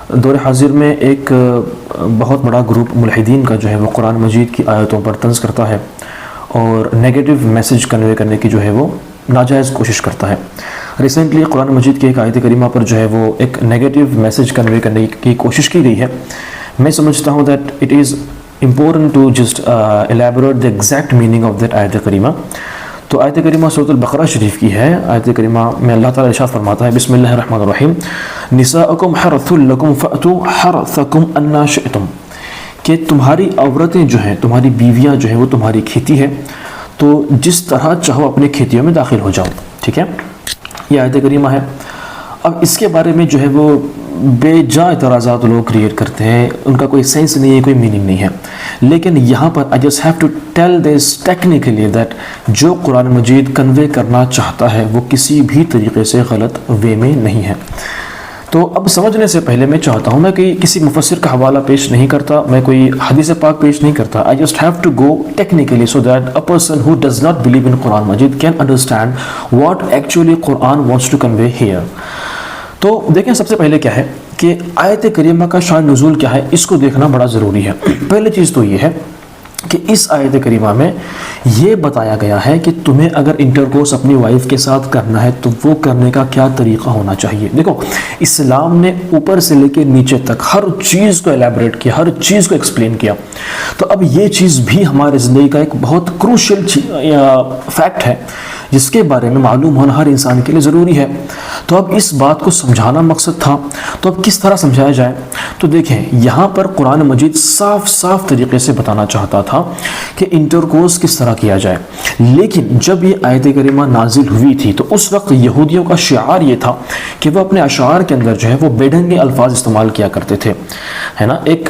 دور حاضر میں ایک بہت بڑا گروپ ملحدین کا جو ہے وہ قرآن مجید کی آیتوں پر طنز کرتا ہے اور نیگیٹو میسیج کنوے کرنے کی جو ہے وہ ناجائز کوشش کرتا ہے۔ ریسنٹلی قرآن مجید کی ایک آیت کریمہ پر جو ہے وہ ایک نیگیٹو میسیج کنوے کرنے کی کوشش کی گئی ہے۔ میں سمجھتا ہوں that it is important to just elaborate the exact meaning of that آیت کریمہ۔ تو آیت کریمہ سورۃ البقرہ شریف کی ہے۔ آیت کریمہ میں اللہ تعالیٰ ارشاد فرماتا ہے، بسم اللہ الرحمن الرحیم، نساؤکم حرث لکم فأتوا حرثکم انا شئتم، کہ تمہاری عورتیں جو ہیں، تمہاری بیویاں جو ہیں وہ تمہاری کھیتی ہے، تو جس طرح چاہو اپنے کھیتیوں میں داخل ہو جاؤ۔ ٹھیک ہے، یہ آیت کریمہ ہے۔ اب اس کے بارے میں جو ہے وہ بے جا اعتراضات لوگ کریٹ کرتے ہیں، ان کا کوئی سینس نہیں ہے، کوئی میننگ نہیں ہے، لیکن یہاں پر I just have to tell this technically that جو قرآن مجید کنوے کرنا چاہتا ہے وہ کسی بھی طریقے سے غلط وے میں نہیں ہے۔ تو اب سمجھنے سے پہلے میں چاہتا ہوں، میں کہ کسی مفسر کا حوالہ پیش نہیں کرتا، میں کوئی حدیث پاک پیش نہیں کرتا۔ I just have to go technically so that a person who does not believe in Quran Majid can understand what actually Quran wants to convey here۔ تو دیکھیں سب سے پہلے کیا ہے کہ آیت کریمہ کا شان نزول کیا ہے، اس کو دیکھنا بڑا ضروری ہے۔ پہلی چیز تو یہ ہے کہ اس آیت کریمہ میں یہ بتایا گیا ہے کہ تمہیں اگر انٹرکورس اپنی وائف کے ساتھ کرنا ہے تو وہ کرنے کا کیا طریقہ ہونا چاہیے۔ دیکھو، اسلام نے اوپر سے لے کے نیچے تک ہر چیز کو ایلیبریٹ کیا، ہر چیز کو ایکسپلین کیا۔ تو اب یہ چیز بھی ہمارے زندگی کا ایک بہت کروشل فیکٹ ہے جس کے بارے میں معلوم ہونا ہر انسان کے لیے ضروری ہے۔ تو اب اس بات کو سمجھانا مقصد تھا، تو اب کس طرح سمجھایا جائے؟ تو دیکھیں، یہاں پر قرآن مجید صاف صاف طریقے سے بتانا چاہتا تھا کہ انٹرکورس کس طرح کیا جائے، لیکن جب یہ آیت کریمہ نازل ہوئی تھی تو اس وقت یہودیوں کا شعار یہ تھا کہ وہ اپنے اشعار کے اندر جو ہے وہ بے ڈھنگے الفاظ استعمال کیا کرتے تھے، ہے نا، ایک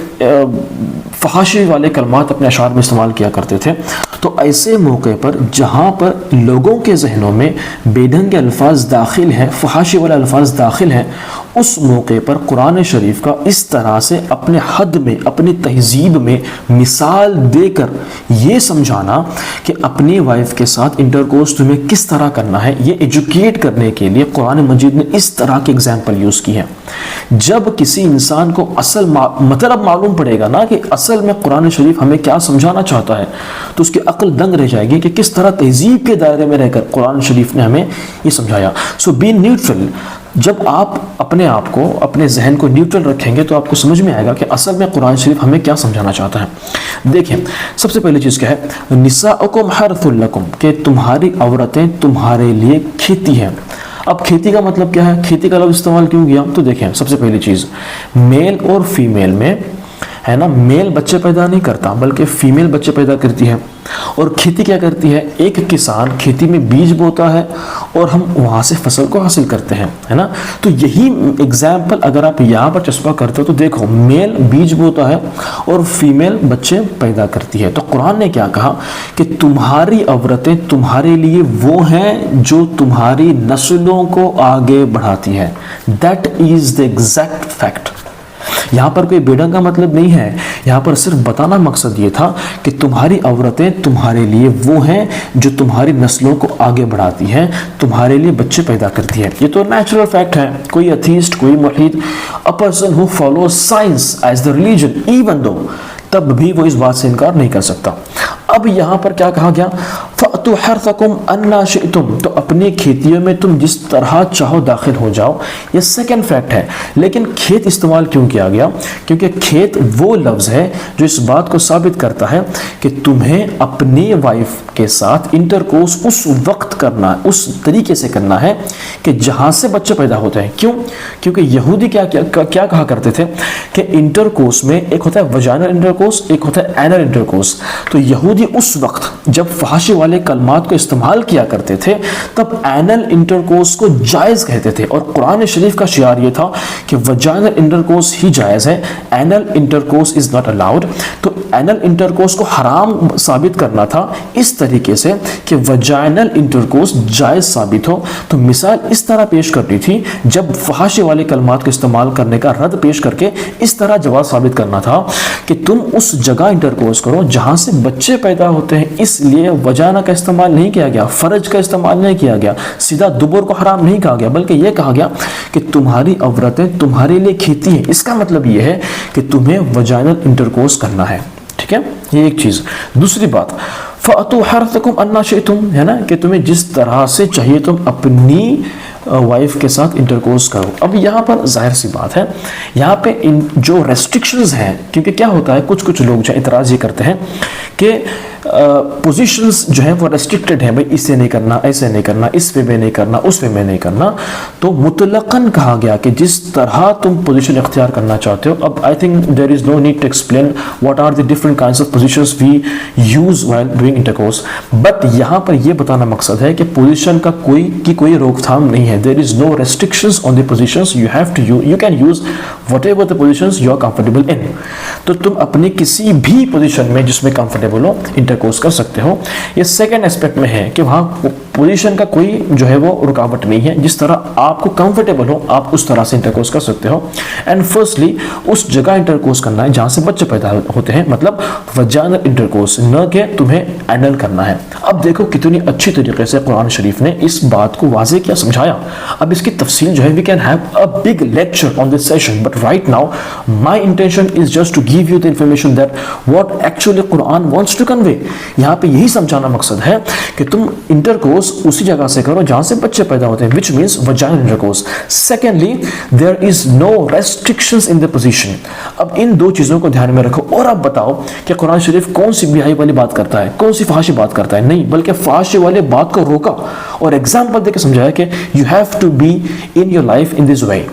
فحاشی والے کلمات اپنے اشعار میں استعمال کیا کرتے تھے۔ تو ایسے موقع پر جہاں پر لوگوں کے ذہنوں میں بے ڈھنگے الفاظ داخل ہیں، فحاشی والے الفاظ داخل ہیں، اس موقع پر قرآن شریف کا اس طرح سے اپنے حد میں، اپنی تہذیب میں مثال دے کر یہ سمجھانا کہ اپنی وائف کے ساتھ انٹرکورس تمہیں کس طرح کرنا ہے، یہ ایجوکیٹ کرنے کے لیے قرآن مجید نے اس طرح کی اگزامپل یوز کی ہے۔ جب کسی انسان کو اصل مطلب معلوم پڑے گا نا کہ اصل میں قرآن شریف ہمیں کیا سمجھانا چاہتا ہے، تو اس کی عقل دنگ رہ جائے گی کہ کس طرح تہذیب کے دائرے میں رہ کر قرآن شریف نے ہمیں یہ سمجھایا۔ سو بی نیوٹرل، جب آپ اپنے آپ کو، اپنے ذہن کو نیوٹرل رکھیں گے تو آپ کو سمجھ میں آئے گا کہ اصل میں قرآن شریف ہمیں کیا سمجھانا چاہتا ہے۔ دیکھیں، سب سے پہلی چیز کیا ہے، نساؤکم حرث لکم، کہ تمہاری عورتیں تمہارے لیے کھیتی ہیں۔ اب کھیتی کا مطلب کیا ہے، کھیتی کا لفظ استعمال کیوں کیا؟ تو دیکھیں، سب سے پہلی چیز، میل اور فیمیل میں ہے نا، میل بچے پیدا نہیں کرتا بلکہ فیمیل بچے پیدا کرتی ہے۔ اور کھیتی کیا کرتی ہے، ایک کسان کھیتی میں بیج بوتا ہے اور ہم وہاں سے فصل کو حاصل کرتے ہیں، ہے نا۔ تو یہی اگزامپل اگر آپ یہاں پر چسپاں کرتے ہو تو دیکھو، میل بیج بوتا ہے اور فیمیل بچے پیدا کرتی ہے۔ تو قرآن نے کیا کہا کہ تمہاری عورتیں تمہارے لیے وہ ہیں جو تمہاری نسلوں کو آگے بڑھاتی ہے۔ That is the exact fact. یہاں پر کوئی بیڑنگ کا مطلب نہیں ہے، یہاں پر صرف بتانا مقصد یہ تھا کہ تمہاری عورتیں تمہارے لیے وہ ہیں جو تمہاری نسلوں کو آگے بڑھاتی ہیں، تمہارے لیے بچے پیدا کرتی ہیں۔ یہ تو نیچرل فیکٹ ہے، کوئی ایتھیسٹ، کوئی ملحد، a person who follows science as the religion even though، تب بھی وہ اس بات سے انکار نہیں کر سکتا۔ اب یہاں پر کیا کہا گیا، فَأْتُوا حَرْثَكُمْ أَنَّا شِئْتُمْ، تو اپنی کھیتیوں میں تم جس طرح چاہو داخل ہو جاؤ۔ یہ سیکنڈ فیکٹ ہے۔ لیکن کھیت استعمال کیوں کیا گیا؟ کیونکہ کھیت وہ لفظ ہے جو اس بات کو ثابت کرتا ہے کہ تمہیں اپنی وائف کے ساتھ انٹرکورس اس وقت کرنا ہے، اس طریقے سے کرنا ہے کہ جہاں سے بچے پیدا ہوتے ہیں۔ کیوں؟ کیونکہ یہودی کیا کہا کرتے تھے کہ انٹرکورس میں ایک ہوتا ہے وجائنل انٹرکورس، ایک ہوتا ہے اینل انٹرکورس۔ تو یہودی اس وقت جب فحاشی والے کلمات کو استعمال کیا کرتے تھے تب اینل انٹرکورس کو جائز کہتے تھے، اور قرآن شریف کا شعار یہ تھا کہ وجائنل انٹرکورس ہی جائز ہے، annual intercourse is not allowed. تو اینل انٹرکورس کو حرام ثابت کرنا تھا اس طریقے سے کہ وجائنل انٹرکورس جائز ثابت ہو۔ تو مثال اس طرح پیش کرنی تھی، جب فحاشی والے کلمات کو استعمال کرنے کا رد پیش کر کے اس طرح جواز ثابت کرنا تھا کہ تم اس جگہ انٹرکورس کرو جہاں سے بچے پیدا پیدا ہوتے ہیں اس لیے وجانہ کا استعمال نہیں کیا گیا, فرج کا استعمال نہیں کیا گیا, سیدھا دبر کو حرام نہیں کہا گیا, بلکہ یہ کہا گیا کہ تمہاری عورتیں تمہارے لیے کھیتی ہیں. اس کا مطلب یہ ہے کہ تمہیں وجائنل انٹرکورس کرنا ہے. ٹھیک ہے, یہ ایک چیز. دوسری بات, فَأْتُوا حَرْثَكُمْ أَنَّا شِئْتُمْ, ہے نا, کہ تمہیں جس طرح سے چاہیے تم اپنی وائف کے ساتھ انٹرکورس کرو. اب یہاں پر ظاہر سی بات ہے, یہاں پہ جو ریسٹرکشنز ہیں, کیونکہ کیا ہوتا ہے کچھ لوگ جو اعتراض یہ کرتے ہیں کہ پوزیشنز جو ہیں وہ ریسٹرکٹڈ ہیں, بھائی اسے نہیں کرنا, ایسے نہیں کرنا, اس پہ میں نہیں کرنا, اس پہ میں نہیں کرنا. تو مطلقاً کہا گیا کہ جس طرح تم پوزیشن اختیار کرنا چاہتے ہو. اب I think there is no need to explain what are the different kinds of positions we use while doing intercourse. But یہاں پر یہ بتانا مقصد ہے کہ پوزیشن کا کوئی روک تھام نہیں ہے. There is no restrictions on the positions. You have to you can use whatever the positions you are comfortable in. تو تم اپنی کسی بھی پوزیشن میں جس میں کمفرٹیبل ہو انٹرکورس کر سکتے ہو. یہ سیکنڈ اسپیکٹ میں ہے کہ وہاں پوزیشن کا کوئی جو ہے وہ رکاوٹ نہیں ہے. جس طرح آپ کو کمفرٹیبل ہو آپ اس طرح سے انٹرکورس کر سکتے ہو. اینڈ فرسٹلی اس جگہ انٹرکورس کرنا ہے جہاں سے بچے پیدا ہوتے ہیں, مطلب وجائنل انٹرکورس, نہ کہ تمہیں اینل کرنا ہے. اب دیکھو کتنی اچھی طریقے سے قرآن شریف نے اس بات کو واضح کیا, سمجھایا. اب اس کی تفصیل جو ہے we can have a big lecture on this session, but right now my intention is just to give you the information that what actually Quran wants to convey. یہاں پہ یہی سمجھانا مقصد ہے کہ تم انٹرکورس اسی جگہ سے کرو جہاں سے بچے پیدا ہوتے ہیں, which means vaginal intercourse. Secondly, there is no restrictions in the position. اب ان دو چیزوں کو دھیان میں رکھو. اور اب بتاؤ کہ قرآن شریف کون سی بیائی والی بات کرتا ہے, کون سی فحاشی بات کرتا ہے؟ نہیں, بلکہ فحاشی والے بات کو روکا اور ایگزامپل دے کے سمجھایا کہ you have to be in your life in this way.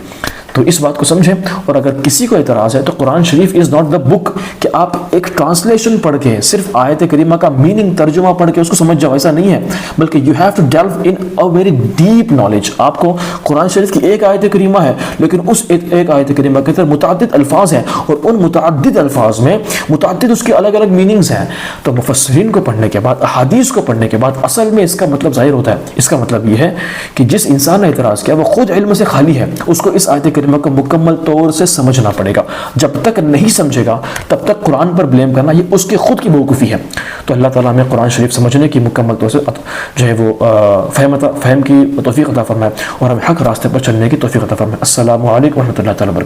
تو اس بات کو سمجھیں. اور اگر کسی کو اعتراض ہے تو قرآن شریف از ناٹ دا بک کہ آپ ایک ٹرانسلیشن پڑھ کے صرف آیت کریمہ کا میننگ ترجمہ پڑھ کے اس کو سمجھ جاؤ, ایسا نہیں ہے. بلکہ you have to delve in a very deep knowledge. آپ کو قرآن شریف کی ایک آیت کریمہ ہے لیکن اس ایک آیت کریمہ کے اندر متعدد الفاظ ہیں اور ان متعدد الفاظ میں متعدد اس کے الگ الگ میننگز ہیں. تو مفسرین کو پڑھنے کے بعد, احادیث کو پڑھنے کے بعد اصل میں اس کا مطلب ظاہر ہوتا ہے. اس کا مطلب یہ ہے کہ جس انسان نے اعتراض کیا وہ خود علم سے خالی ہے, اس کو اس آیت کریمہ کو مکمل طور سے سمجھنا پڑے گا. جب تک نہیں سمجھے گا تب تک قرآن پر بلیم کرنا یہ اس کی خود کی بیوقوفی ہے. تو اللہ تعالیٰ ہمیں قرآن شریف سمجھنے کی مکمل طور سے جو ہے وہ فہم کی توفیق عطا فرمائے اور ہمیں حق راستے پر چلنے کی توفیق عطا فرمائے. السلام علیکم و رحمۃ اللہ تعالیٰ وبرکاتہ.